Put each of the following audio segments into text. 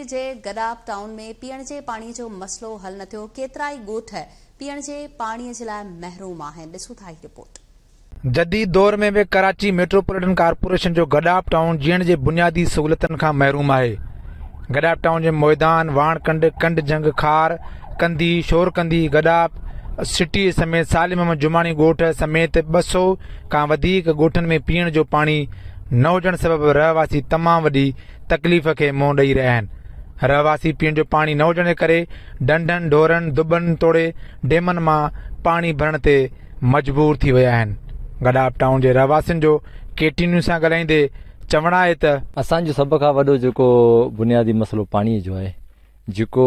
कराची जे गडाब town में पीअण जे पाणी जो मसलो हल न थियो। केतिराई ॻोठ पीअण जे पाणीअ जे लाइ महरूम आहिनि। ॾिसो था रिपोर्ट। जदीद दौर में भी कराची मेट्रोपॉलिटन कॉर्पोरेशन जो गडाब टाउन जीअण जे बुनियादी सहूलियतुनि खां महरूम आहे। गडाब टाउन जे मैदान वाणकंड कंड जंग खार कंदी शोरकंदी गडाब सिटी समेत सालिम जुमानी ॻोठ समेत 200 खां वधीक ॻोठनि में पीअण जो पाणी न हुजण सबबि रहवासी तमामु वॾी तकलीफ़ खे मुंहुं ॾेई रहिया आहिनि। रहवासी पीअण जो पाणी न हुजण जे करे डंडनि ढोरनि दुबनि तोड़े डेमनि मां पाणी भरण ते मजबूर थी विया आहिनि। गडाब टाउन जे रहवासियुनि जो केटी न्यूज़ सां ॻाल्हाईंदे चवण आहे त असांजो सभ खां वॾो जेको बुनियादी मसलो पाणीअ जो आहे, जेको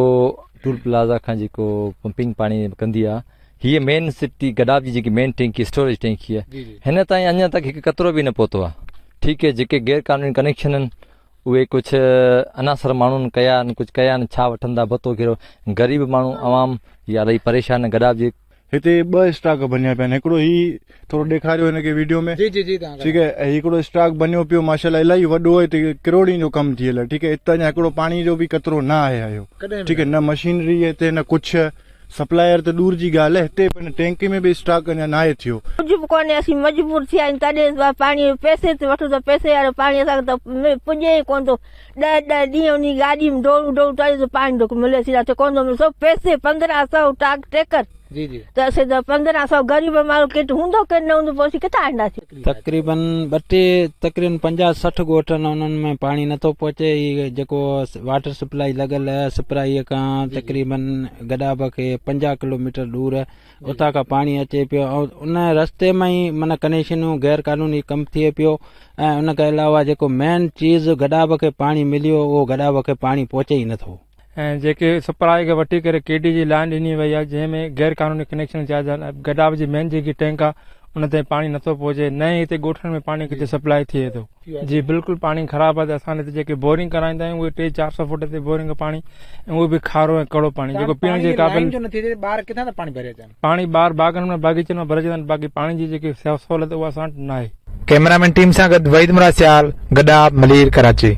टूल प्लाज़ा खां जेको पंपिंग पाणी कंदी आहे, हीअ मेन सिटी गडाब जी जेकी मेन टैंकी स्टोरेज टैंकी आहे, हिन ताईं अञा तक हिकु कतरो बि न पहुतो आहे। ठीकु है, जेके गैर कानूनी कनेक्शन आहिनि उहे कुझु अनासर माण्हुनि कया आहिनि, कुझु कया आहिनि, छा वठंदा भतो कहिड़ो। ग़रीब माण्हू आवाम या रही परेशान गडाब जे हिते 2 स्टॉक बनिया पिया आहिनि। हिकिड़ो ही थोरो ॾेखारियो हिनखे वीडियो में। जी जी जी ठीकु है। हिकिड़ो स्टॉक बनियो पियो माशाल्लाह इलाही वॾो आहे, हिते किरोड़नि जो कमु थियल आहे। ठीकु है, हितां जा हिकिड़ो पाणी जो बि कतरो न आहे आयो। ठीकु है, न मशीनरी आहे हिते न कुझु सप्लायर त दूर जी ॻाल्हि आहे। हिते टैंकी में बि स्टॉक अञा नाहे थियो। कुझु बि कोन्हे, असीं मजबूर थिया आहियूं। तॾहिं पाणी पैसे ते वठो त पैसे वारो पाणी असांखे त पुॼे ई कोन थो। 10 ॾींहं उन गाॾी में डोड़ू डोड़ू तॾहिं पाणी थो मिले, असीं कोन थो मिले। सभु पैसे 1500 टाक टेकर त असीं त 1500 ग़रीब माण्हू केट हूंदो के न हूंदो, पोइ असीं किथां आणींदासीं। तक़रीबन 50-60 ॻोठ उन्हनि में पाणी नथो पहुचे। ई जेको वाटर सप्लाई लॻल आहे सिपराईअ खां तक़रीबन गडाब खे 50 किलोमीटर दूर उतां खां पाणी अचे पियो ऐं उन रस्ते में ई माना कनेक्शनूं गैर कानूनी कमु थिए पियो। ऐं उन खां अलावा जेको मेन चीज़ गडाब खे पाणी मिलियो उहो गडाब खे पाणी पहुचे ई नथो। ऐं जेके सप्लाई खे वठी करे केडी जी लाइन ॾिनी वई आहे, जंहिंमें गैर कानूनी कनेक्शन जा गडाब जी मेन जेकी टैंक आहे उन ते पाणी नथो पहुचे। न ई हिते ॻोठनि में पाणी किथे सप्लाई थिए थो। जी बिल्कुलु पाणी ख़राबु आहे। त असां हिते जेके बोरिंग कराईंदा आहियूं उहे 300-400 फुट ते बोरिंग पाणी, ऐं उहो बि खारो ऐं कड़ो पाणी जेको पीअण जे क़ाबिल। पाणी ॿाहिरि बाग़नि में बाग़ीचनि में भरिजंदा आहिनि, बाक़ी पाणी जी जेकी सहूलियत उहा असां वटि न आहे। कैमरामैन टीम सां गॾु वहीद मुराद सियाल, गडाब मलीर, कराची।